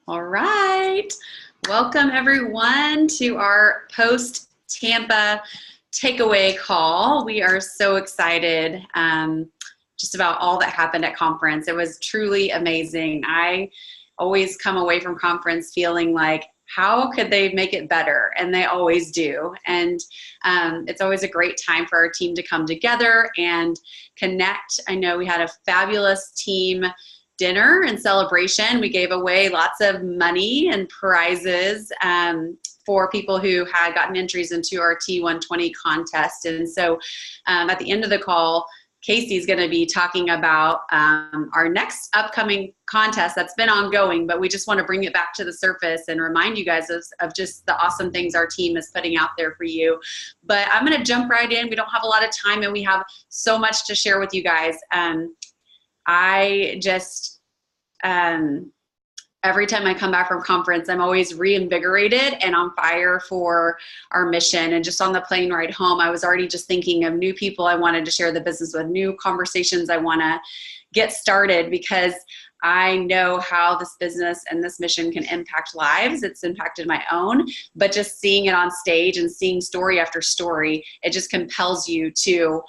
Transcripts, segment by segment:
All right. Welcome everyone to our post Tampa takeaway call. We are so excited just about all that happened at conference. It was truly amazing. I always come away from conference feeling like, how could they make it better? And they always do. And it's always a great time for our team to come together and connect. I know we had a fabulous team dinner and celebration. We gave away lots of money and prizes for people who had gotten entries into our T120 contest. And so at the end of the call, Casey's going to be talking about our next upcoming contest that's been ongoing, but we just want to bring it back to the surface and remind you guys of just the awesome things our team is putting out there for you. But I'm going to jump right in. We don't have a lot of time and we have so much to share with you guys. I just, every time I come back from conference, I'm always reinvigorated and on fire for our mission. And just on the plane ride home, I was already just thinking of new people I wanted to share the business with, new conversations I want to get started, because I know how this business and this mission can impact lives. It's impacted my own, but just seeing it on stage and seeing story after story, it just compels you to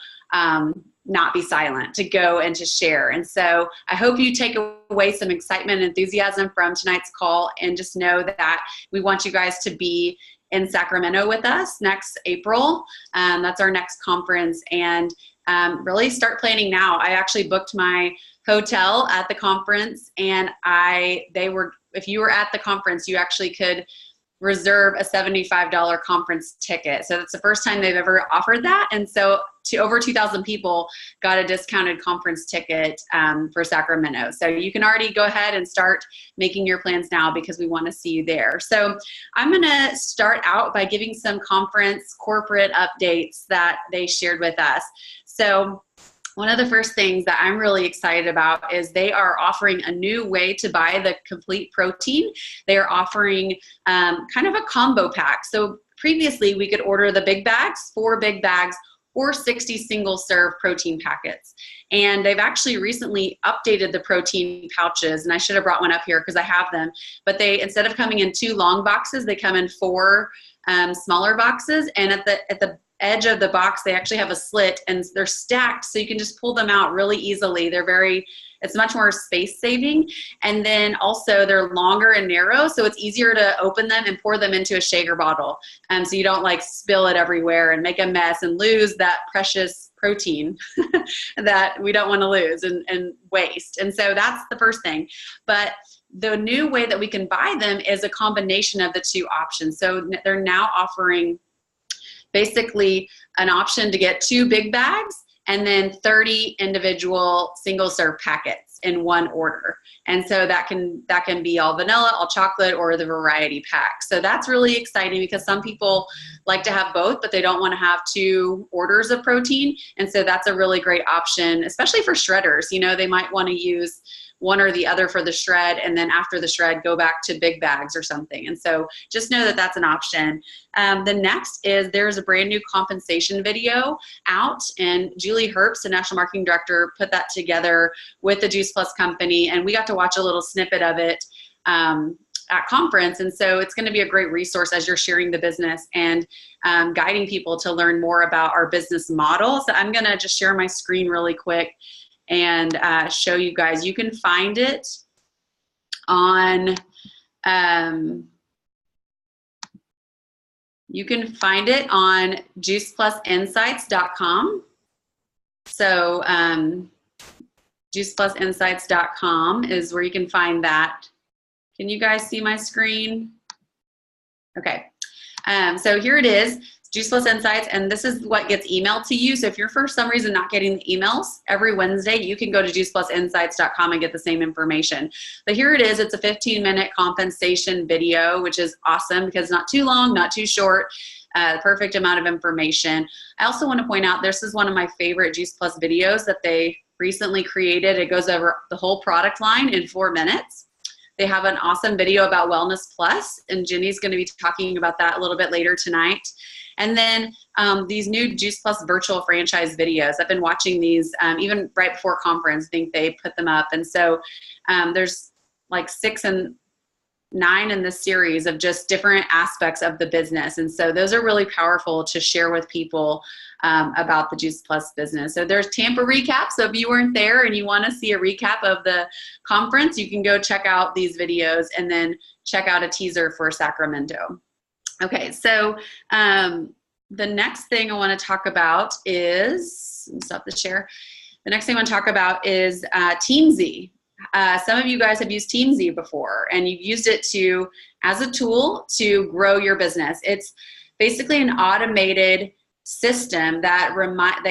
not be silent, to go and to share. And so I hope you take away some excitement and enthusiasm from tonight's call, and just know that we want you guys to be in Sacramento with us next April. That's our next conference, and really start planning now. I actually booked my hotel at the conference, and if you were at the conference, you actually could reserve a $75 conference ticket. So that's the first time they've ever offered that. And so over 2,000 people got a discounted conference ticket for Sacramento. So you can already go ahead and start making your plans now, because we want to see you there. So I'm going to start out by giving some conference corporate updates that they shared with us. So one of the first things that I'm really excited about is they are offering a new way to buy the complete protein. They are offering kind of a combo pack. So previously we could order the big bags, 4 big bags, or 60 single serve protein packets. And they've actually recently updated the protein pouches, and I should have brought one up here because I have them, but they, instead of coming in 2 long boxes, they come in 4 smaller boxes. And at the edge of the box, they actually have a slit, and they're stacked, so you can just pull them out really easily. It's much more space saving. And then also they're longer and narrow, so it's easier to open them and pour them into a shaker bottle. So you don't like spill it everywhere and make a mess and lose that precious protein that we don't want to lose and waste. And so that's the first thing. But the new way that we can buy them is a combination of the 2 options. So they're now offering basically an option to get 2 big bags and then 30 individual single serve packets in one order. And so that can be all vanilla, all chocolate, or the variety pack. So that's really exciting, because some people like to have both, but they don't want to have 2 orders of protein. And so that's a really great option, especially for shredders. You know, they might want to use one or the other for the shred, and then after the shred, go back to big bags or something. And so just know that that's an option. The next is there's a brand new compensation video out, and Julie Herbst, the National Marketing Director, put that together with the Juice Plus company, and we got to watch a little snippet of it at conference. And so it's going to be a great resource as you're sharing the business and guiding people to learn more about our business model. So I'm going to just share my screen really quick and show you guys. You can find it on juiceplusinsights.com. So juiceplusinsights.com is where you can find that. Can you guys see my screen? Okay. So here it is. Juice Plus Insights, and this is what gets emailed to you. So if you're for some reason not getting the emails every Wednesday, you can go to juiceplusinsights.com and get the same information. But here it is. It's a 15-minute compensation video, which is awesome because it's not too long, not too short, the perfect amount of information. I also want to point out, this is one of my favorite Juice Plus videos that they recently created. It goes over the whole product line in 4 minutes. They have an awesome video about Wellness Plus, and Jenny's going to be talking about that a little bit later tonight. And then these new Juice Plus virtual franchise videos. I've been watching these even right before conference. I think they put them up. And so there's like 6 in 9 in the series of just different aspects of the business. And so those are really powerful to share with people about the Juice Plus business. So there's Tampa recap. So if you weren't there and you want to see a recap of the conference, you can go check out these videos and then check out a teaser for Sacramento. Okay, so the next thing I want to talk about is, stop the share. The next thing I want to talk about is TeamZ. Some of you guys have used TeamZ before, and you've used it as a tool to grow your business. It's basically an automated system that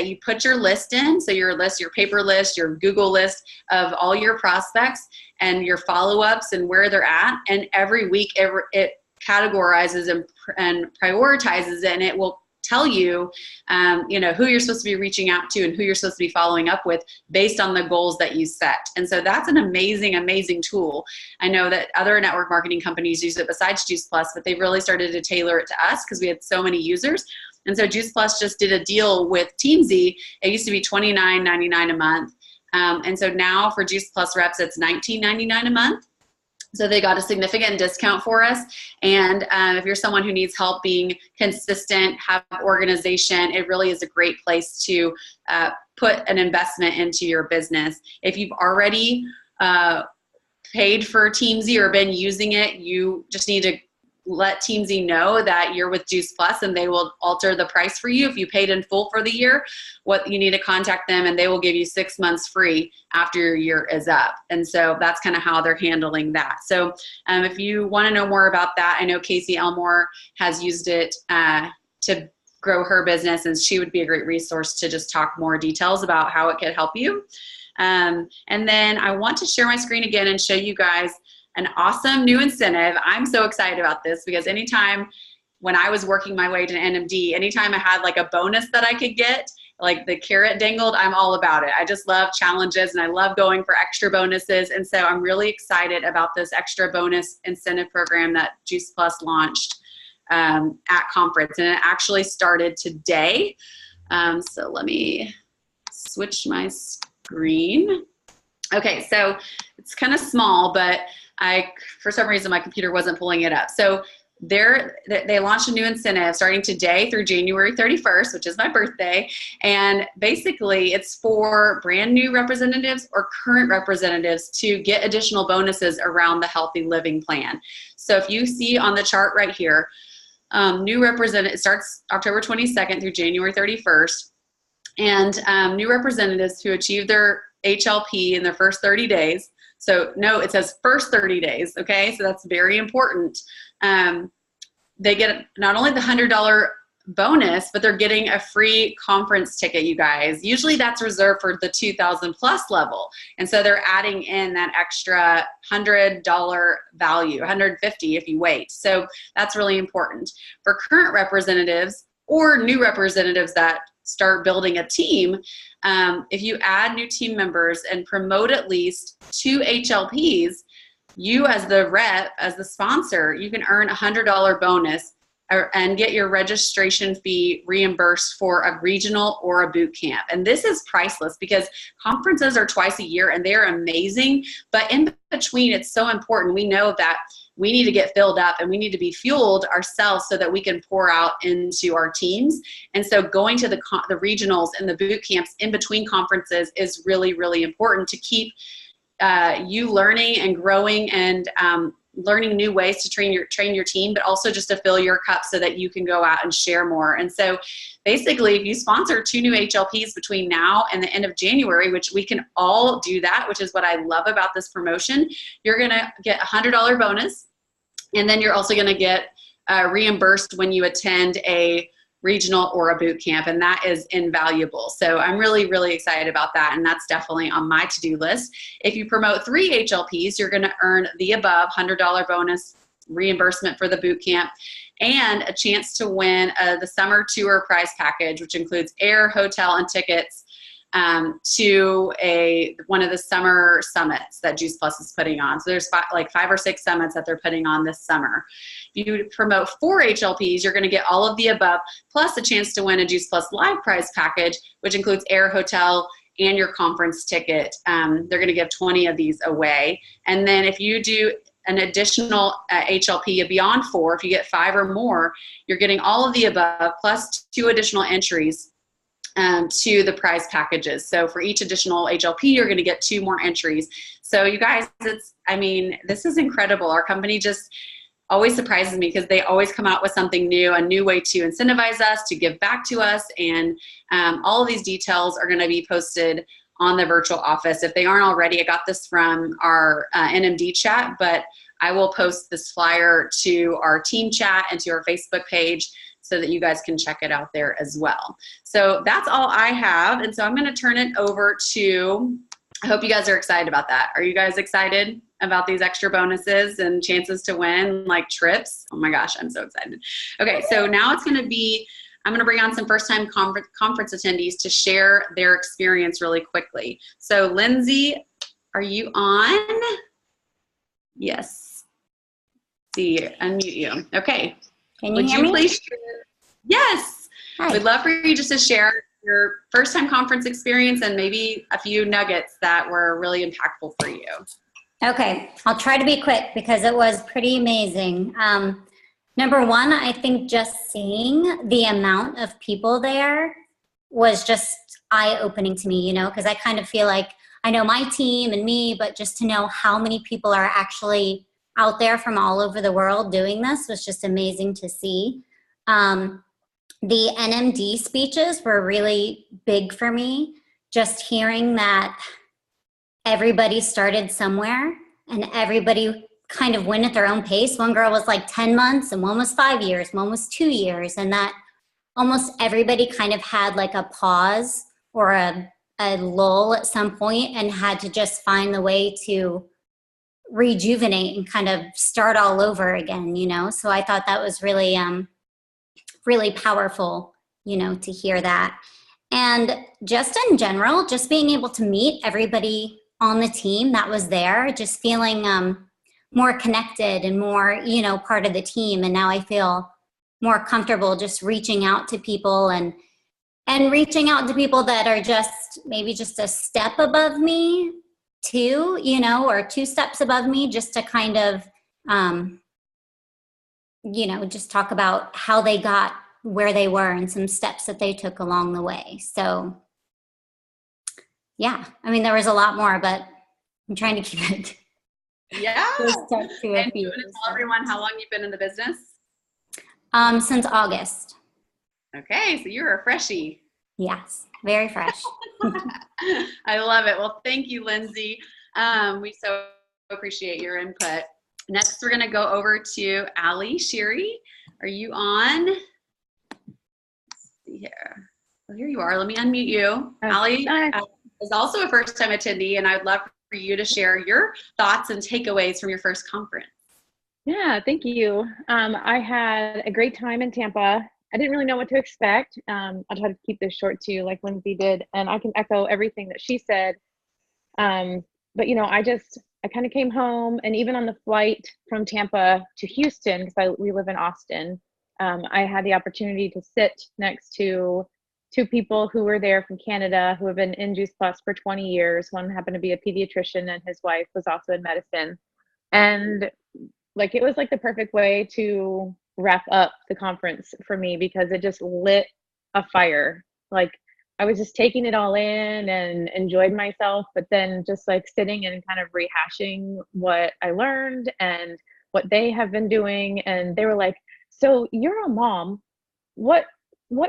you put your list in, so your paper list, your Google list of all your prospects and your follow-ups and where they're at, and every week it categorizes and prioritizes it, and it will tell you, who you're supposed to be reaching out to and who you're supposed to be following up with based on the goals that you set. And so that's an amazing, amazing tool. I know that other network marketing companies use it besides Juice Plus, but they've really started to tailor it to us because we had so many users. And so Juice Plus just did a deal with TeamZ. It used to be $29.99 a month. And so now for Juice Plus reps, it's $19.99 a month. So they got a significant discount for us. And if you're someone who needs help being consistent, have organization, it really is a great place to put an investment into your business. If you've already paid for TeamZ or been using it, you just need to let TeamZ know that you're with Juice Plus, and they will alter the price for you. If you paid in full for the year, what you need to contact them, and they will give you 6 months free after your year is up. And so that's kind of how they're handling that. So if you want to know more about that, I know Casey Elmore has used it to grow her business, and she would be a great resource to just talk more details about how it could help you. And then I want to share my screen again and show you guys an awesome new incentive. I'm so excited about this because anytime when I was working my way to NMD, anytime I had like a bonus that I could get, like the carrot dangled, I'm all about it. I just love challenges and I love going for extra bonuses. And so I'm really excited about this extra bonus incentive program that Juice Plus launched at conference. And it actually started today. So let me switch my screen. Okay, so it's kind of small, but for some reason, my computer wasn't pulling it up. So they launched a new incentive starting today through January 31st, which is my birthday. And basically, it's for brand new representatives or current representatives to get additional bonuses around the Healthy Living Plan. So if you see on the chart right here, new representative starts October 22nd through January 31st. And new representatives who achieve their HLP in their first 30 days. So no, it says first 30 days, okay? So that's very important. They get not only the $100 bonus, but they're getting a free conference ticket, you guys. Usually that's reserved for the 2,000 plus level. And so they're adding in that extra $100 value, $150 if you wait. So that's really important. For current representatives or new representatives that start building a team, if you add new team members and promote at least 2 HLPs, you as the rep, as the sponsor, you can earn a $100 bonus and get your registration fee reimbursed for a regional or a boot camp. And this is priceless because conferences are twice a year and they're amazing, but in between it's so important. We know that we need to get filled up and we need to be fueled ourselves so that we can pour out into our teams. And so going to the regionals and the boot camps in between conferences is really, really important to keep you learning and growing and learning new ways to train your team, but also just to fill your cup so that you can go out and share more. And so basically, if you sponsor 2 new HLPs between now and the end of January, which we can all do that, which is what I love about this promotion, you're gonna get a $100 bonus. And then you're also gonna get reimbursed when you attend a regional or a boot camp, and that is invaluable. So I'm really, really excited about that, and that's definitely on my to-do list. If you promote 3 HLPs, you're gonna earn the above $100 bonus reimbursement for the boot camp and a chance to win the summer tour prize package, which includes air, hotel, and tickets to one of the summer summits that Juice Plus is putting on. So there's 5 or 6 summits that they're putting on this summer. If you promote 4 HLPs, you're going to get all of the above, plus a chance to win a Juice Plus live prize package, which includes air, hotel, and your conference ticket. They're going to give 20 of these away. And then if you do an additional HLP beyond 4. If you get 5 or more, you're getting all of the above plus 2 additional entries to the prize packages. So for each additional HLP, you're going to get 2 more entries. So you guys, this is incredible. Our company just always surprises me because they always come out with something new, a new way to incentivize us, to give back to us. And all of these details are going to be posted on the virtual office. If they aren't already, I got this from our NMD chat, but I will post this flyer to our team chat and to our Facebook page so that you guys can check it out there as well. So that's all I have. And so I'm going to turn it over to, I hope you guys are excited about that. Are you guys excited about these extra bonuses and chances to win, like trips? Oh my gosh, I'm so excited. Okay, so now it's going to be, I'm going to bring on some first-time conference attendees to share their experience really quickly. So Lindsey, are you on? Yes. See, unmute you. Okay. Can you hear me? Please share? Yes. Hi. We'd love for you just to share your first-time conference experience and maybe a few nuggets that were really impactful for you. Okay, I'll try to be quick because it was pretty amazing. Number one, I think just seeing the amount of people there was just eye-opening to me, because I kind of feel like I know my team and me, but just to know how many people are actually out there from all over the world doing this was just amazing to see. The NMD speeches were really big for me, just hearing that everybody started somewhere and everybody kind of went at their own pace. One girl was like 10 months and one was 5 years, one was 2 years, and that almost everybody kind of had like a pause or a lull at some point and had to just find the way to rejuvenate and kind of start all over again, So I thought that was really, really powerful, to hear that. And just in general, just being able to meet everybody on the team that was there, just feeling more connected and more, part of the team. And now I feel more comfortable just reaching out to people and reaching out to people that are just maybe just a step above me too, or 2 steps above me, just to kind of, just talk about how they got where they were and some steps that they took along the way. So yeah, there was a lot more, but I'm trying to keep it. Yeah. And you want to tell everyone how long you've been in the business? Since August. Okay, so you're a freshie. Yes, very fresh. I love it. Well, thank you, Lindsey. We so appreciate your input. Next, we're going to go over to Allie Sherry. Are you on? Let's see here. Well, here you are. Let me unmute you. Allie is also a first-time attendee, and I'd love for you to share your thoughts and takeaways from your first conference. Yeah, thank you. I had a great time in Tampa. I didn't really know what to expect. I'll try to keep this short too, like Lindsey did, and I can echo everything that she said. But I kind of came home, and even on the flight from Tampa to Houston, because we live in Austin, I had the opportunity to sit next to 2 people who were there from Canada who have been in Juice Plus for 20 years. One happened to be a pediatrician, and his wife was also in medicine. And it was like the perfect way to wrap up the conference for me, because it just lit a fire. I was just taking it all in and enjoyed myself, but then just sitting and kind of rehashing what I learned and what they have been doing. And they were like, so you're a mom, what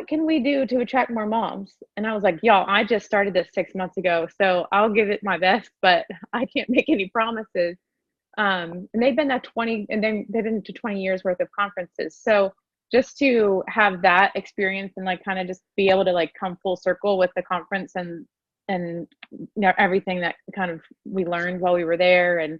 can we do to attract more moms? And I was like, y'all, I just started this 6 months ago, so I'll give it my best, but I can't make any promises. And they've been at 20, and then they've been to 20 years worth of conferences. So just to have that experience and kind of just be able to come full circle with the conference and everything that kind of we learned while we were there. And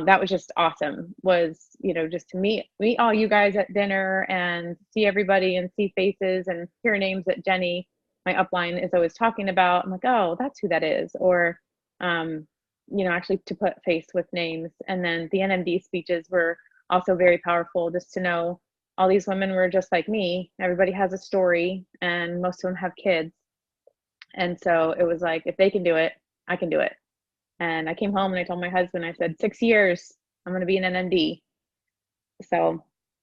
that was just awesome, was, just to meet all you guys at dinner and see everybody and see faces and hear names that Jenny, my upline, is always talking about. I'm like, oh, that's who that is. Or, actually to put face with names. And then the NMD speeches were also very powerful, just to know all these women were just like me. Everybody has a story, and most of them have kids. And so it was like, if they can do it, I can do it. And I came home and I told my husband, I said, 6 years, I'm going to be an NMD. So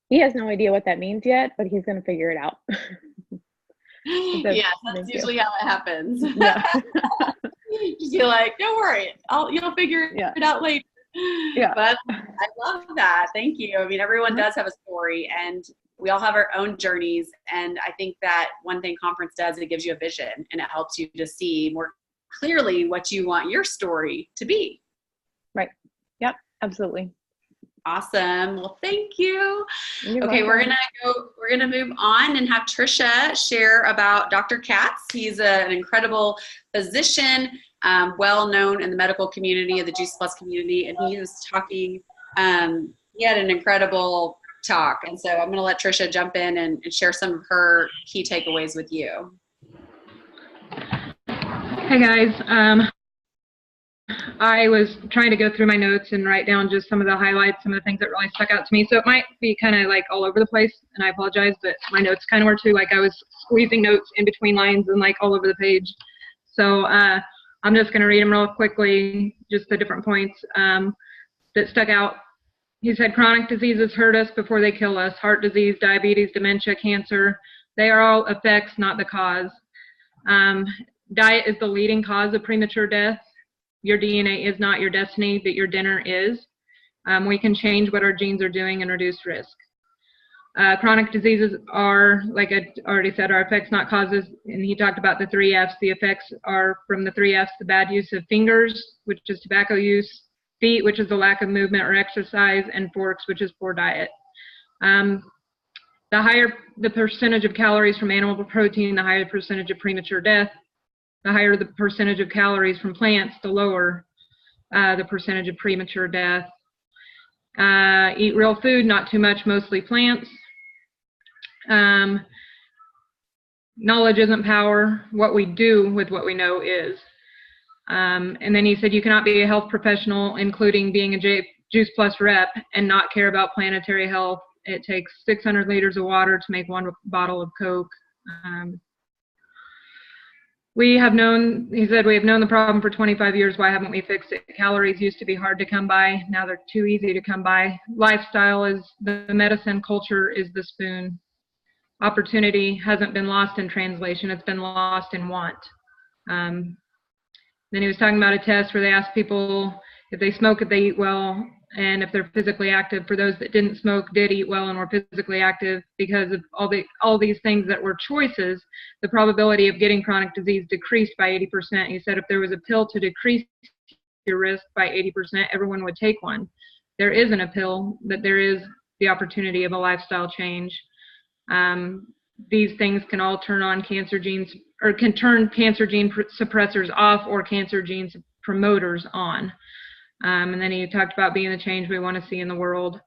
he has no idea what that means yet, but he's going to figure it out. Yeah, that's usually how it happens. Yeah. Just be like, don't worry, you'll figure it out later. Yeah. But I love that. Thank you. I mean, everyone does have a story, and we all have our own journeys. And I think that one thing conference does, it gives you a vision, and it helps you to see more clearly what you want your story to be. Right. Yep. Absolutely. Awesome. Well, thank you. You're okay, welcome. we're gonna move on and have Tricia share about Dr. Katz. He's an incredible physician, well known in the medical community, of the Juice Plus community, and he was talking. He had an incredible talk, and so I'm gonna let Tricia jump in and share some of her key takeaways with you. Hey guys. I was trying to go through my notes and write down just some of the highlights, some of the things that really stuck out to me. So it might be kind of like all over the place, and I apologize, but my notes kind of were too. Like I was squeezing notes in between lines and like all over the page. So I'm just going to read them real quickly, just the different points that stuck out. He said chronic diseases hurt us before they kill us. Heart disease, diabetes, dementia, cancer, they are all effects, not the cause. Diet is the leading cause of premature death. Your DNA is not your destiny, but your dinner is. We can change what our genes are doing and reduce risk. Chronic diseases are, like I already said, are effects, not causes. And he talked about the 3 F's. The effects are from the 3 F's: the bad use of fingers, which is tobacco use; feet, which is the lack of movement or exercise; and forks, which is poor diet. The higher the percentage of calories from animal protein, the higher the percentage of premature death. The higher the percentage of calories from plants, the lower the percentage of premature death. Eat real food, not too much, mostly plants. Knowledge isn't power. What we do with what we know is. And then he said you cannot be a health professional, including being a Juice Plus rep, and not care about planetary health. It takes 600 liters of water to make 1 bottle of Coke. We have known, he said, we have known the problem for 25 years. Why haven't we fixed it? Calories used to be hard to come by. Now they're too easy to come by. Lifestyle is the medicine. Culture is the spoon. Opportunity hasn't been lost in translation. It's been lost in want. Then he was talking about a test where they asked people if they smoke, if they eat well, and if they're physically active. For those that didn't smoke, did eat well, and were physically active, because of all these things that were choices, the probability of getting chronic disease decreased by 80%. He said if there was a pill to decrease your risk by 80%, everyone would take one. There isn't a pill, but there is the opportunity of a lifestyle change. These things can all turn on cancer genes, or can turn cancer gene suppressors off or cancer gene promoters on. And then he talked about being the change we want to see in the world.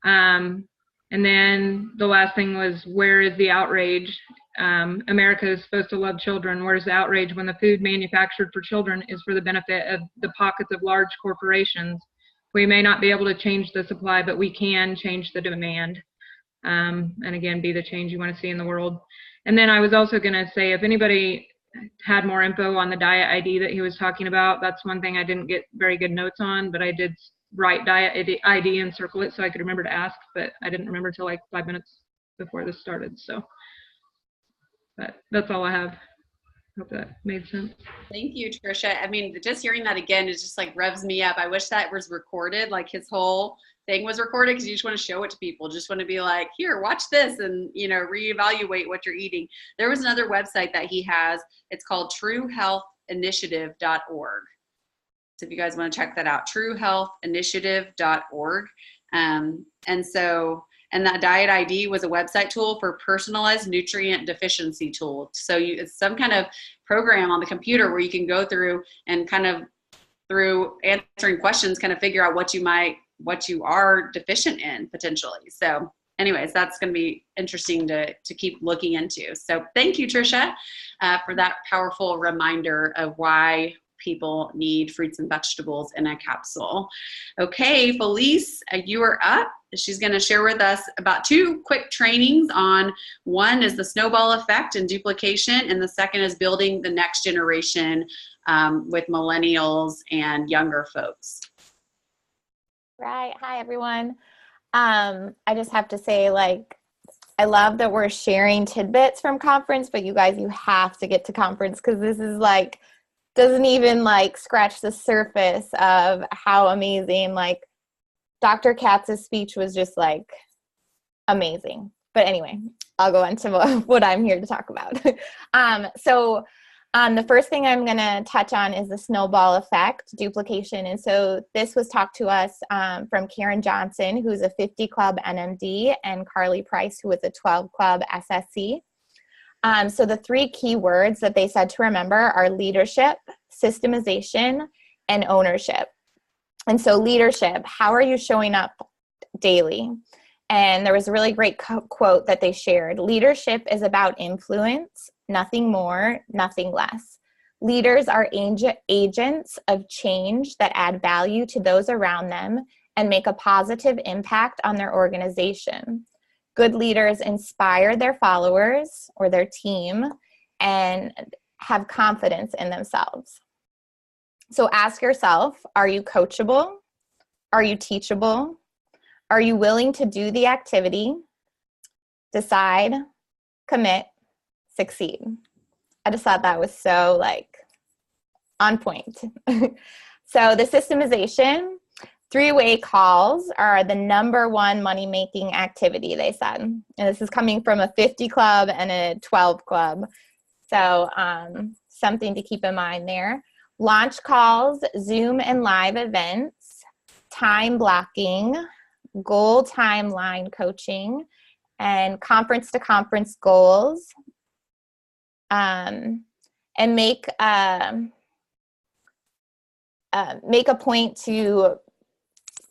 And then the last thing was, where is the outrage? America is supposed to love children. Where's the outrage when the food manufactured for children is for the benefit of the pockets of large corporations? We may not be able to change the supply, but we can change the demand. And again, be the change you want to see in the world. And then I was also going to say, if anybody had more info on the diet ID that he was talking about, that's one thing I didn't get very good notes on, but I did write diet ID and circle it so I could remember to ask, but I didn't remember till like 5 minutes before this started. So, but that's all I have. Hope that made sense. Thank you, Tricia. I mean, just hearing that again is just like revs me up. I wish that was recorded, like his whole thing was recorded, because you just want to show it to people. Just want to be like, here, watch this, and reevaluate what you're eating. There was another website that he has. It's called truehealthinitiative.org. So if you guys want to check that out, truehealthinitiative.org. And that diet ID was a website tool for personalized nutrient deficiency tool. So it's some kind of program on the computer where you can go through and kind of through answering questions, kind of figure out what you are deficient in potentially. So anyways, that's going to be interesting to keep looking into. So thank you, Tricia, for that powerful reminder of why people need fruits and vegetables in a capsule. Okay, Felice, you are up. She's going to share with us about 2 quick trainings on, one is the snowball effect and duplication, and the second is building the next generation with millennials and younger folks. Right. Hi, everyone. I just have to say, like, I love that we're sharing tidbits from conference, but you guys, you have to get to conference because this is like, doesn't even like scratch the surface of how amazing, like, Dr. Katz's speech was just like amazing. But anyway, I'll go on to what I'm here to talk about. The first thing I'm going to touch on is the snowball effect, duplication. And so this was talked to us from Karen Johnson, who's a 50 Club NMD, and Carly Price, who was a 12 Club SSC. So the three key words that they said to remember are leadership, systemization, and ownership. And so leadership, how are you showing up daily? And there was a really great quote that they shared. Leadership is about influence, nothing more, nothing less. Leaders are agents of change that add value to those around them and make a positive impact on their organization. Good leaders inspire their followers or their team and have confidence in themselves. So ask yourself, are you coachable? Are you teachable? Are you willing to do the activity, decide, commit, succeed? I just thought that was so like on point. So the systemization, three-way calls are the number one money-making activity, they said. And this is coming from a 50 Club and a 12 Club. So something to keep in mind there. Launch calls, Zoom and live events, time blocking, goal timeline coaching, and conference to conference goals, and make a point to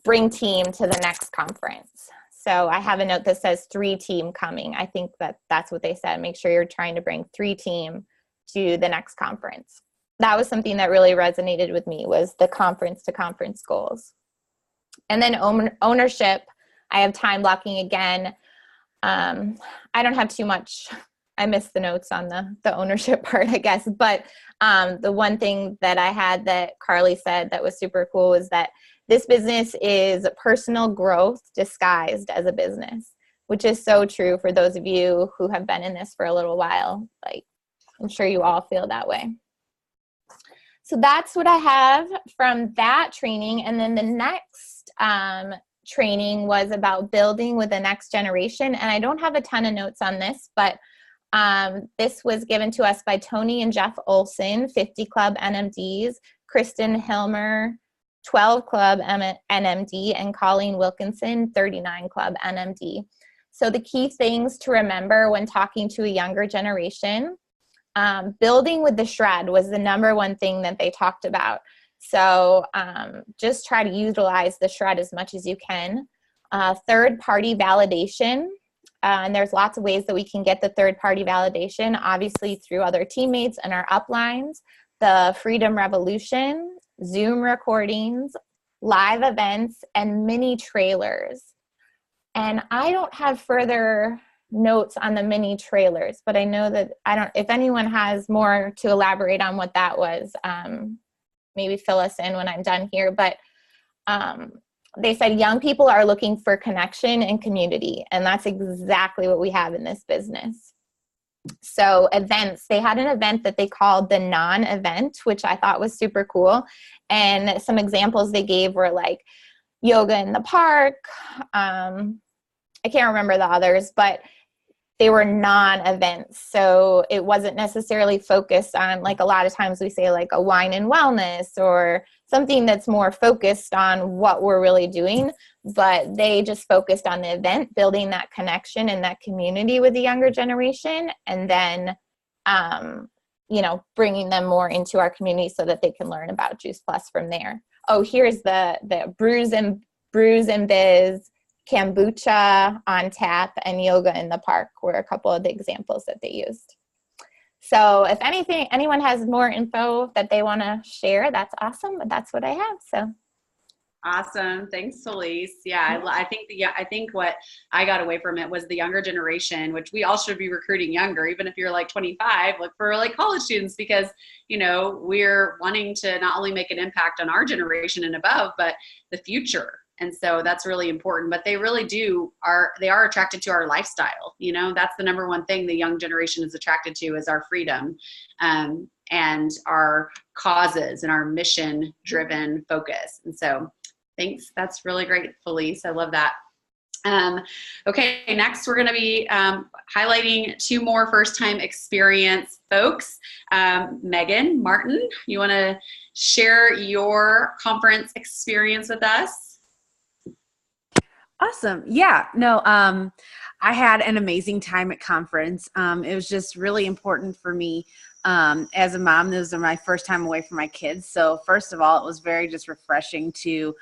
bring team to the next conference. So I have a note that says 3 team coming. I think that's what they said. Make sure you're trying to bring 3 team to the next conference. That was something that really resonated with me, was the conference to conference goals. And then ownership, I have time blocking again. I don't have too much. I missed the notes on the ownership part, I guess. But the one thing that I had that Carly said that was super cool was that this business is personal growth disguised as a business, which is so true for those of you who have been in this for a little while. Like, I'm sure you all feel that way. So that's what I have from that training. And then the next training was about building with the next generation. And I don't have a ton of notes on this, but this was given to us by Tony and Jeff Olson, 50 Club NMDs, Kristen Hilmer, 12 Club NMD, and Colleen Wilkinson, 39 Club NMD. So the key things to remember when talking to a younger generation, building with the shred was the number one thing that they talked about. So just try to utilize the shred as much as you can. Third-party validation. And there's lots of ways that we can get the third-party validation, obviously through other teammates and our uplines, the Freedom Revolution, Zoom recordings, live events, and mini trailers. And I don't have further notes on the mini trailers, but I know that if anyone has more to elaborate on what that was, maybe fill us in when I'm done here. But they said young people are looking for connection and community, and that's exactly what we have in this business. So events, they had an event that they called the non-event, which I thought was super cool. And some examples they gave were like yoga in the park. I can't remember the others, but they were non-events. So it wasn't necessarily focused on, like, a lot of times we say like a wine and wellness or something that's more focused on what we're really doing, but they just focused on the event, building that connection and that community with the younger generation, and then, bringing them more into our community so that they can learn about Juice Plus from there. Oh, here's the Brews and Biz, kombucha on tap, and yoga in the park were a couple of the examples that they used. So if anyone has more info that they want to share, that's awesome, but that's what I have. So awesome. Thanks, Felice. Yeah, I think what I got away from it was the younger generation, which we all should be recruiting younger, even if you're like 25, look for like college students, because, we're wanting to not only make an impact on our generation and above, but the future. And so that's really important, but they really they are attracted to our lifestyle. You know, that's the number one thing the young generation is attracted to is our freedom, and our causes and our mission driven focus. And so thanks. That's really great, Felice. I love that. Okay, next we're going to be highlighting 2 more first-time experience folks. Megan Martin, you want to share your conference experience with us? Awesome. Yeah, no, I had an amazing time at conference. It was just really important for me. As a mom, this was my first time away from my kids. So first of all, it was very just refreshing to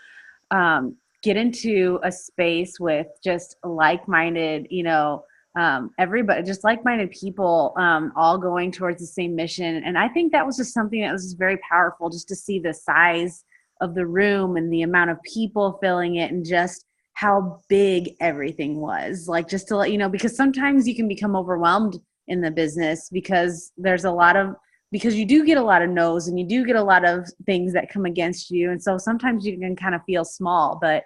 get into a space with just like-minded, everybody, just like-minded people, all going towards the same mission. And I think that was just something that was just very powerful, just to see the size of the room and the amount of people filling it and just how big everything was. Like, just to let you know, because sometimes you can become overwhelmed in the business because because you do get a lot of no's and you do get a lot of things that come against you. And so sometimes you can kind of feel small, but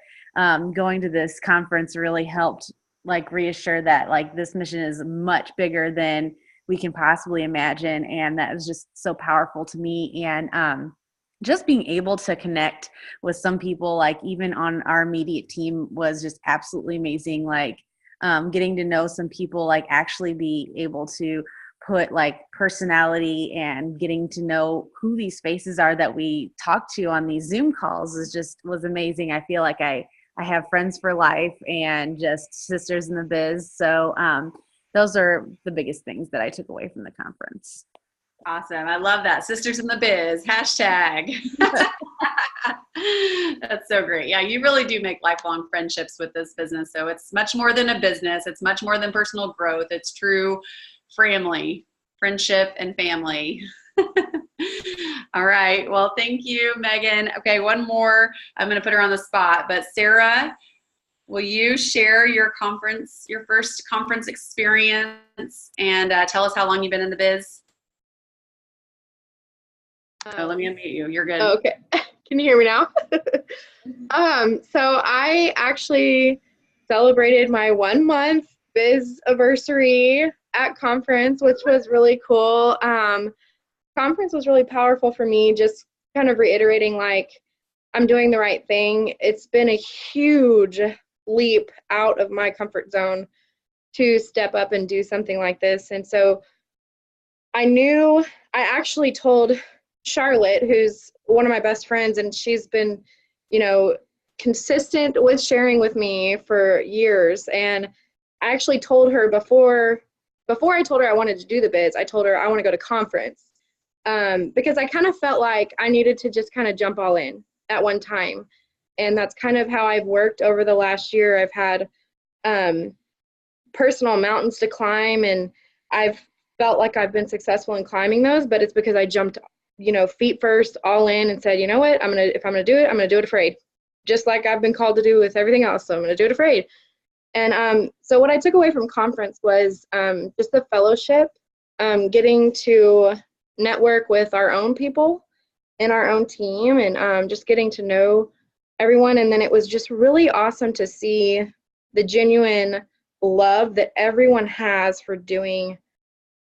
going to this conference really helped like reassure that like this mission is much bigger than we can possibly imagine. And that was just so powerful to me. And just being able to connect with some people, like even on our immediate team, was just absolutely amazing. Like getting to know some people, like actually be able to put like personality and getting to know who these faces are that we talk to on these Zoom calls was amazing. I feel like I have friends for life and just sisters in the biz. So those are the biggest things that I took away from the conference. Awesome. I love that. Sisters in the biz, hashtag. That's so great. Yeah, you really do make lifelong friendships with this business. So it's much more than a business. It's much more than personal growth. It's true family, friendship, and family. All right. Well, thank you, Megan. Okay, one more. I'm going to put her on the spot. But Sarah, will you share your first conference experience, and tell us how long you've been in the biz? Let me unmute you. You're good. Okay. Can you hear me now? So I actually celebrated my 1-month biz anniversary at conference, which was really cool. Conference was really powerful for me, just kind of reiterating like I'm doing the right thing. It's been a huge leap out of my comfort zone to step up and do something like this. And so I actually told Charlotte, who's one of my best friends, and she's been, consistent with sharing with me for years. And I actually told her before I told her I wanted to do the biz, I told her I want to go to conference, because I kind of felt like I needed to just kind of jump all in at one time. And that's kind of how I've worked over the last year. I've had personal mountains to climb, and I've felt like I've been successful in climbing those, but it's because I jumped feet first, all in, and said, you know what, if I'm gonna do it, I'm gonna do it afraid, just like I've been called to do with everything else. So I'm gonna do it afraid. And so what I took away from conference was just the fellowship, getting to network with our own people and our own team, and just getting to know everyone. And then it was just really awesome to see the genuine love that everyone has for doing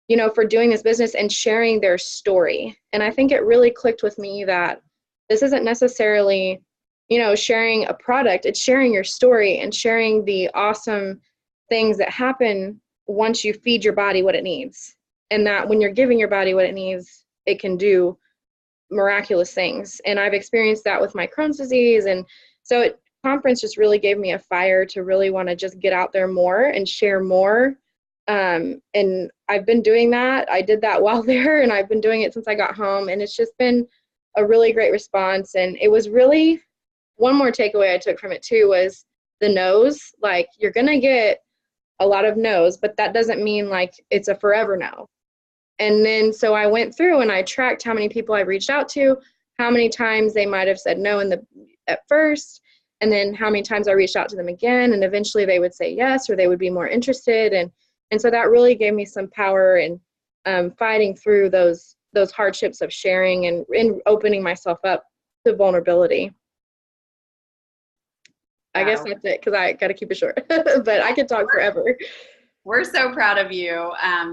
this business and sharing their story. And I think it really clicked with me that this isn't necessarily, sharing a product, it's sharing your story and sharing the awesome things that happen once you feed your body what it needs. And that when you're giving your body what it needs, it can do miraculous things. And I've experienced that with my Crohn's disease. And so conference just really gave me a fire to really want to just get out there more and share more. And I've been doing that. I did that while there, and I've been doing it since I got home, and it's just been a really great response. And it was really, one more takeaway I took from it too was the no's. Like, you're gonna get a lot of no's, but that doesn't mean like it's a forever no. And then so I went through and I tracked how many people I reached out to, how many times they might have said no at first, and then how many times I reached out to them again, and eventually they would say yes, or they would be more interested. And so that really gave me some power in fighting through those hardships of sharing and opening myself up to vulnerability. I guess that's it because I got to keep it short, but I could talk forever. We're so proud of you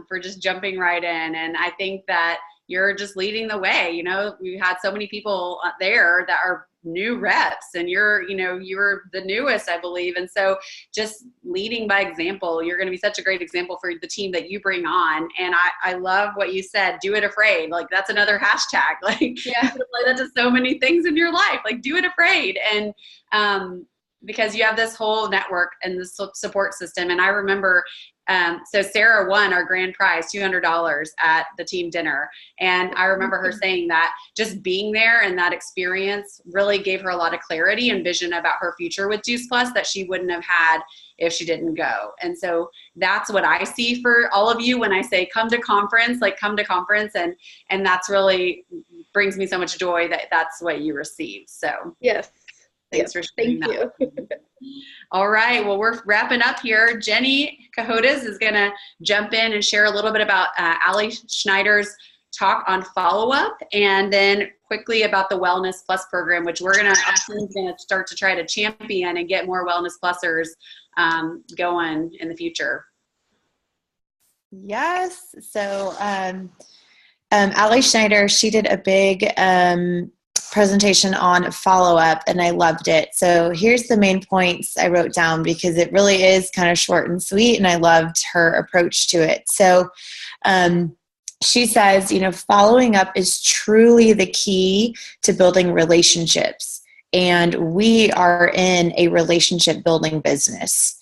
for just jumping right in. And I think that you're just leading the way. You know, we've had so many people there that are new reps, and you're the newest, I believe. And so just leading by example, you're going to be such a great example for the team that you bring on. And I love what you said, do it afraid. Like, that's another hashtag. Like, yeah, apply that to so many things in your life. Like, do it afraid. And, because you have this whole network and this support system. And I remember, so Sarah won our grand prize, $200 at the team dinner. And I remember her saying that just being there and that experience really gave her a lot of clarity and vision about her future with Juice Plus that she wouldn't have had if she didn't go. And so that's what I see for all of you when I say come to conference, like come to conference. And that's really brings me so much joy that that's what you received. So yes. Thanks for sharing Thank that. you. All right. Well, we're wrapping up here. Jenny Cajotas is going to jump in and share a little bit about Ali Schneider's talk on follow-up, and then quickly about the Wellness Plus program, which we're going to start to try to champion and get more Wellness Plusers going in the future. Yes. So Ali Schneider, she did a big presentation on follow-up, and I loved it. So here's the main points I wrote down because it really is kind of short and sweet, and I loved her approach to it. So she says, following up is truly the key to building relationships, and we are in a relationship building business.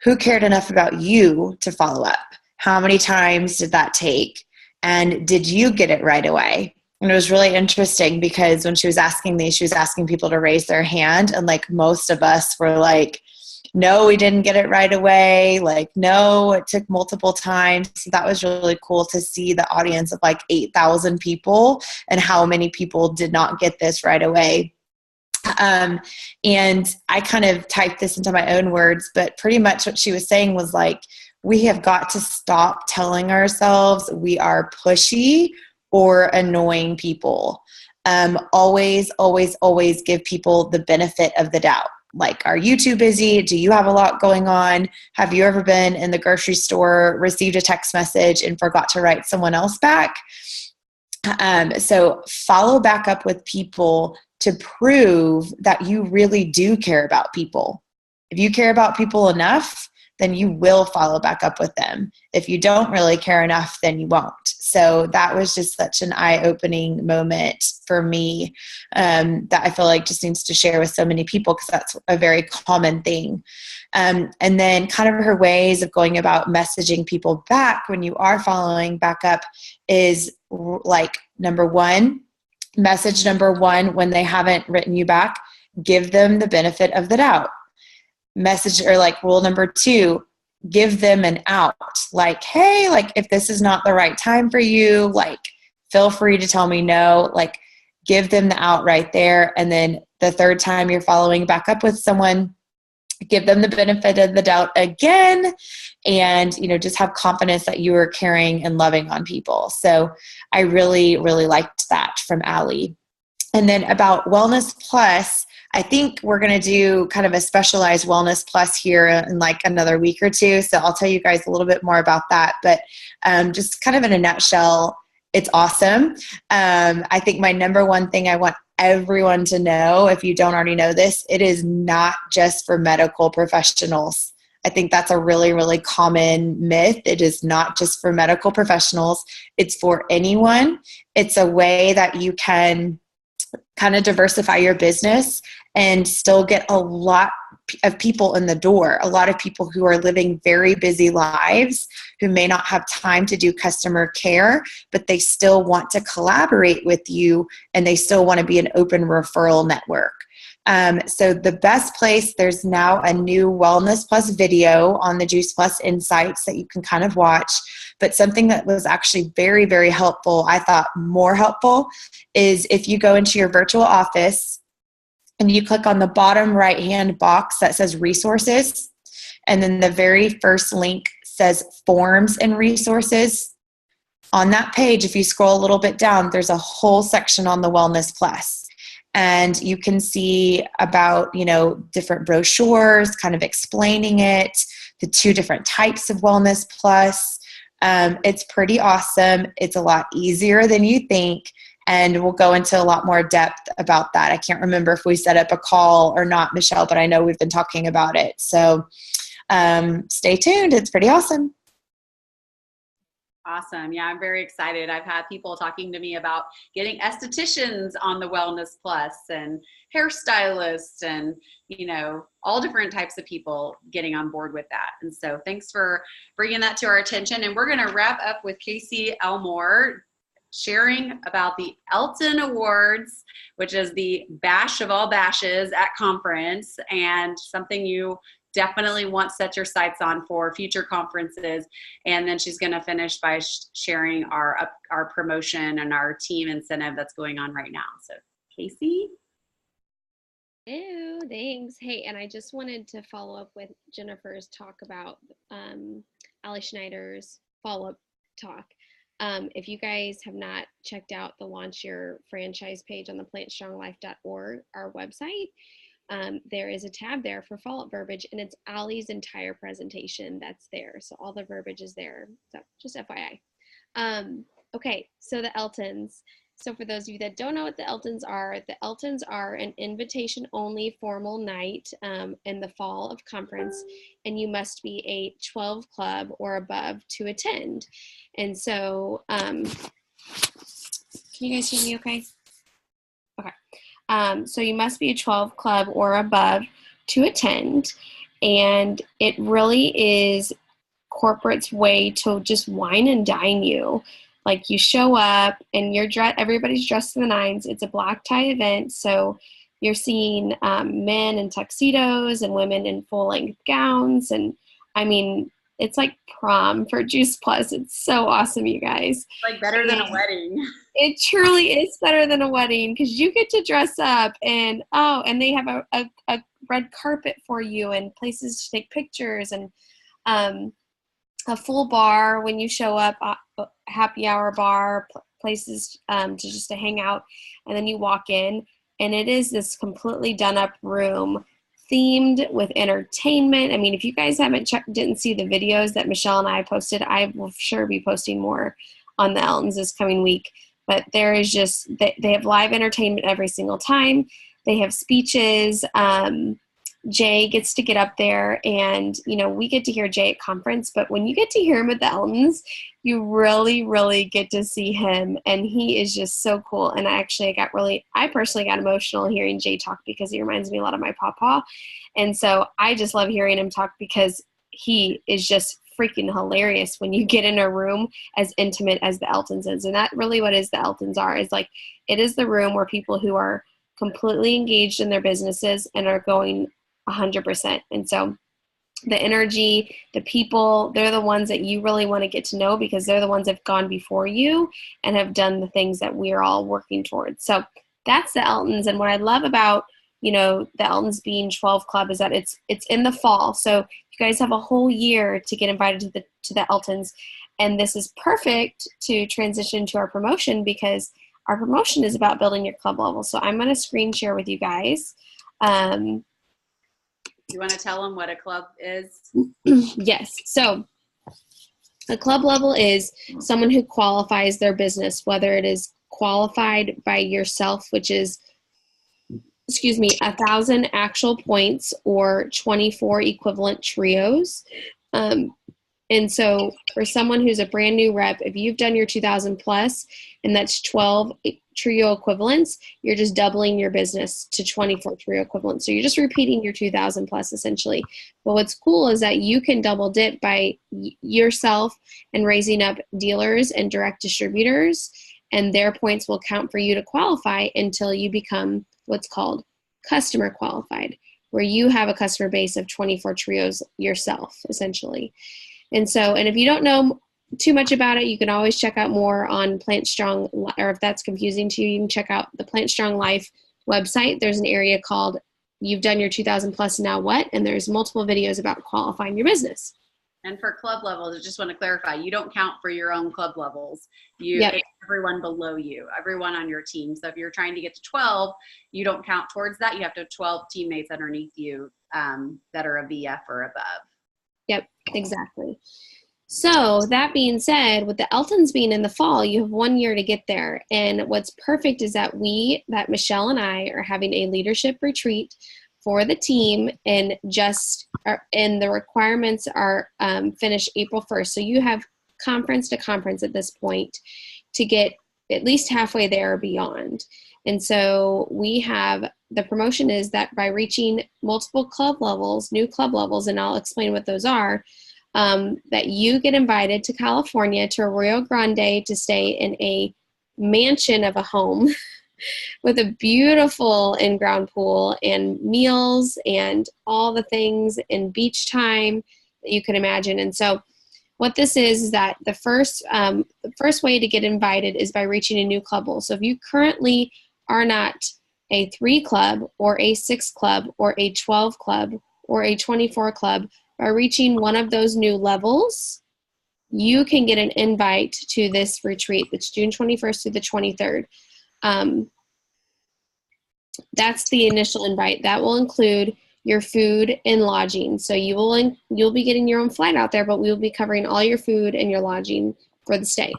Who cared enough about you to follow up? How many times did that take? And did you get it right away? And it was really interesting because when she was asking these, she was asking people to raise their hand. And like most of us were like, no, we didn't get it right away. Like, no, it took multiple times. So that was really cool to see the audience of like 8,000 people and how many people did not get this right away. And I kind of typed this into my own words, but pretty much what she was saying was like, we have got to stop telling ourselves we are pushy or annoying people. Always, always, always give people the benefit of the doubt. Like, are you too busy? Do you have a lot going on? Have you ever been in the grocery store, received a text message, and forgot to write someone else back? So follow back up with people to prove that you really do care about people. If you care about people enough, then you will follow back up with them. If you don't really care enough, then you won't. So that was just such an eye-opening moment for me that I feel like just needs to share with so many people because that's a very common thing. And then kind of her ways of going about messaging people back when you are following back up is like message number one, when they haven't written you back, give them the benefit of the doubt. Message or like rule number two, give them an out. Like, hey, like if this is not the right time for you, like feel free to tell me no, like give them the out right there. And then the third time you're following back up with someone, give them the benefit of the doubt again, and, just have confidence that you are caring and loving on people. So I really, really liked that from Ali. And then about Wellness Plus, I think we're going to do kind of a specialized Wellness Plus here in like another week or two. So I'll tell you guys a little bit more about that. But just kind of in a nutshell, it's awesome. I think my number one thing I want everyone to know, if you don't already know this, it is not just for medical professionals. I think that's a really, really common myth. It is not just for medical professionals. It's for anyone. It's a way that you can kind of diversify your business and still get a lot of people in the door, a lot of people who are living very busy lives who may not have time to do customer care, but they still want to collaborate with you and they still want to be an open referral network. So the best place, there's now a new Wellness Plus video on the Juice Plus Insights that you can kind of watch. But something that was actually very, very helpful, I thought more helpful, is if you go into your virtual office and you click on the bottom right-hand box that says resources, and then the very first link says forms and resources. On that page, if you scroll a little bit down, there's a whole section on the Wellness Plus. and you can see about, different brochures kind of explaining it, the 2 different types of Wellness Plus. It's pretty awesome. It's a lot easier than you think, and we'll go into a lot more depth about that. I can't remember if we set up a call or not, Michelle, but I know we've been talking about it. So stay tuned. It's pretty awesome. Awesome. Yeah, I'm very excited. I've had people talking to me about getting estheticians on the Wellness Plus and hairstylists and, all different types of people getting on board with that. And so thanks for bringing that to our attention. And we're going to wrap up with Casey Elmore sharing about the Elton Awards, which is the bash of all bashes at conference, and something you definitely want to set your sights on for future conferences. And then she's going to finish by sharing our promotion and our team incentive that's going on right now. So Casey? Oh, thanks. Hey, and I just wanted to follow up with Jennifer's talk about Ali Schneider's follow-up talk. If you guys have not checked out the Launch Your Franchise page on the plantstronglife.org, our website, there is a tab there for follow-up verbiage, and it's Ali's entire presentation that's there. So all the verbiage is there. So just FYI. Okay, so the Eltons. So for those of you that don't know what the Eltons are an invitation-only formal night in the fall of conference, and you must be a 12 club or above to attend. And so, can you guys hear me okay? Okay. So you must be a 12 club or above to attend, and it really is corporate's way to just wine and dine you. Like, you show up and everybody's dressed to the nines. It's a black tie event, so you're seeing men in tuxedos and women in full-length gowns, and I mean, it's like prom for Juice Plus. It's so awesome, you guys. Like better than a wedding. It truly is better than a wedding, because you get to dress up, and they have a red carpet for you and places to take pictures, and a full bar when you show up, happy hour bar, places to hang out, and then you walk in, and it is this completely done up room themed with entertainment. I mean, if you guys didn't see the videos that Michelle and I posted, I will sure be posting more on the Eltons this coming week. But there is just, they have live entertainment every single time. They have speeches. Jay gets to get up there, and, we get to hear Jay at conference, but when you get to hear him at the Eltons, you really, really get to see him, and he is just so cool. And I personally got emotional hearing Jay talk, because he reminds me a lot of my papa. And so I just love hearing him talk, because he is just freaking hilarious when you get in a room as intimate as the Eltons is. And that really what is the Eltons are, is like, it is the room where people who are completely engaged in their businesses and are going 100%. And so the energy, the people, they're the ones that you really want to get to know, because they're the ones that have gone before you and have done the things that we're all working towards. So that's the Eltons. And what I love about, the Eltons being 12 Club is that it's in the fall. So you guys have a whole year to get invited to the Eltons. And this is perfect to transition to our promotion, because our promotion is about building your club level. So I'm going to screen share with you guys. You want to tell them what a club is? Yes. So a club level is someone who qualifies their business, whether it is qualified by yourself, which is, 1,000 actual points or 24 equivalent trios. And so for someone who's a brand new rep, if you've done your 2,000 plus, and that's 12 trio equivalents, you're just doubling your business to 24 trio equivalents. So you're just repeating your 2,000 plus essentially. But what's cool is that you can double dip by yourself and raising up dealers and direct distributors, and their points will count for you to qualify until you become what's called customer qualified, where you have a customer base of 24 trios yourself, essentially. And if you don't know too much about it, you can always check out more on Plantstrong, or if that's confusing to you, you can check out the Plantstrong Life website. There's an area called You've Done Your 2,000 Plus, Now What? And there's multiple videos about qualifying your business. And for club levels, I just want to clarify, you don't count for your own club levels. Yep. It's everyone below you, everyone on your team. So if you're trying to get to 12, you don't count towards that. You have to have 12 teammates underneath you that are a VF or above. Yep, exactly. So that being said, with the Eltons being in the fall, you have 1 year to get there. And what's perfect is that Michelle and I are having a leadership retreat for the team, and the requirements are finished April 1st. So you have conference to conference at this point to get at least halfway there or beyond. And so the promotion is that by reaching multiple club levels, new club levels, and I'll explain what those are, that you get invited to California, to Rio Grande, to stay in a mansion of a home with a beautiful in-ground pool and meals and all the things and beach time that you can imagine. And so what this is that the first way to get invited is by reaching a new club level. So if you currently are not a 3 club or a 6 club or a 12 club or a 24 club, by reaching one of those new levels, you can get an invite to this retreat. It's June 21st through the 23rd. That's the initial invite. That will include your food and lodging. So you'll be getting your own flight out there, but we will be covering all your food and your lodging for the stay.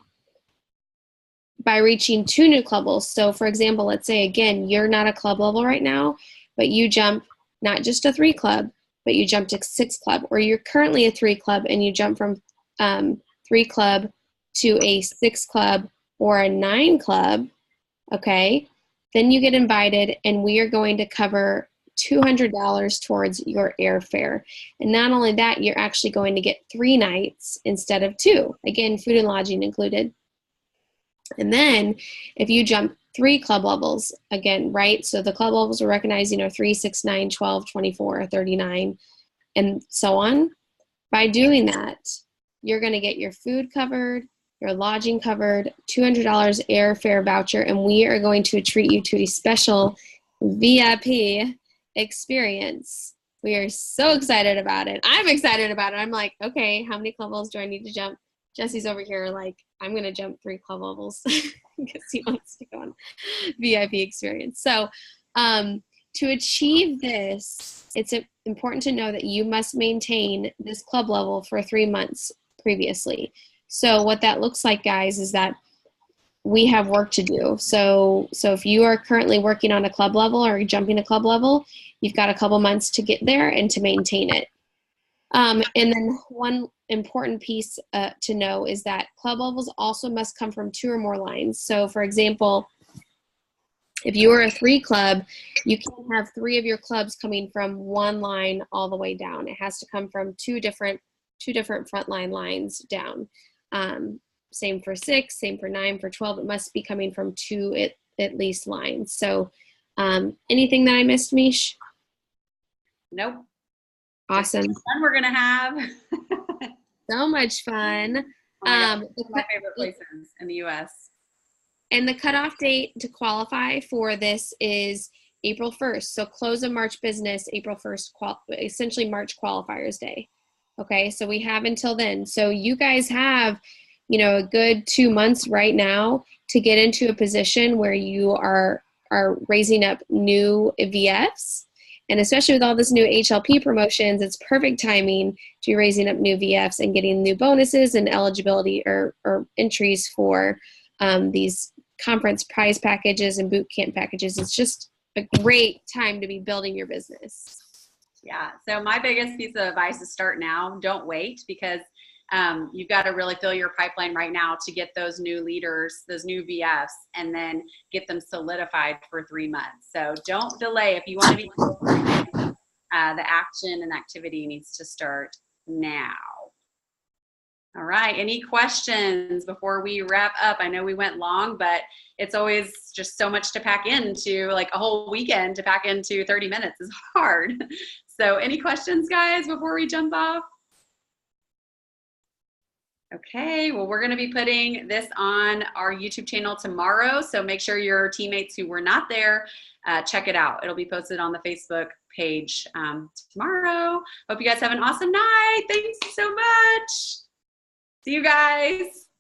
By reaching 2 new club levels. So for example, let's say again, you're not a club level right now, but you jump not just a 3 club, but you jump to 6 club, or you're currently a 3 club and you jump from 3 club to a 6 club or a 9 club, okay? Then you get invited, and we are going to cover $200 towards your airfare. And not only that, you're actually going to get 3 nights instead of 2. Again, food and lodging included. And then if you jump 3 club levels, again, right? So the club levels are recognized, 3, 6, 9, 12, 24, 39, and so on. By doing that, you're going to get your food covered, your lodging covered, $200 airfare voucher, and we are going to treat you to a special VIP experience. We are so excited about it. I'm excited about it. I'm like, okay, how many club levels do I need to jump? Jesse's over here like, I'm going to jump 3 club levels because he wants to go on VIP experience. So to achieve this, it's important to know that you must maintain this club level for 3 months previously. So what that looks like, guys, is that we have work to do. So if you are currently working on a club level or jumping a club level, you've got a couple months to get there and to maintain it. And then one important piece to know is that club levels also must come from 2 or more lines. So for example, if you are a 3 club, you can't have 3 of your clubs coming from 1 line all the way down. It has to come from 2 different frontline lines down. Same for 6, same for 9, for 12. It must be coming from 2 at least lines. So anything that I missed, Mish? Nope. Awesome. Fun we're gonna have. So much fun. Oh my gosh, one of my favorite places in the U.S. And the cutoff date to qualify for this is April 1st. So close of March business, April 1st, essentially March qualifiers day. Okay, so we have until then. So you guys have, a good 2 months right now to get into a position where you are raising up new VFs. And especially with all this new HLP promotions, it's perfect timing to be raising up new VFs and getting new bonuses and eligibility or entries for these conference prize packages and boot camp packages. It's just a great time to be building your business. Yeah. So my biggest piece of advice is start now. Don't wait, because you've got to really fill your pipeline right now to get those new leaders, those new VFs, and then get them solidified for 3 months. So don't delay. If you want to be, the action and activity needs to start now. All right. Any questions before we wrap up? I know we went long, but it's always just so much to pack into, like a whole weekend to pack into 30 minutes is hard. So any questions, guys, before we jump off? Okay, well, we're going to be putting this on our YouTube channel tomorrow, so make sure your teammates who were not there check it out. It'll be posted on the Facebook page tomorrow. Hope you guys have an awesome night. Thanks so much. See you guys.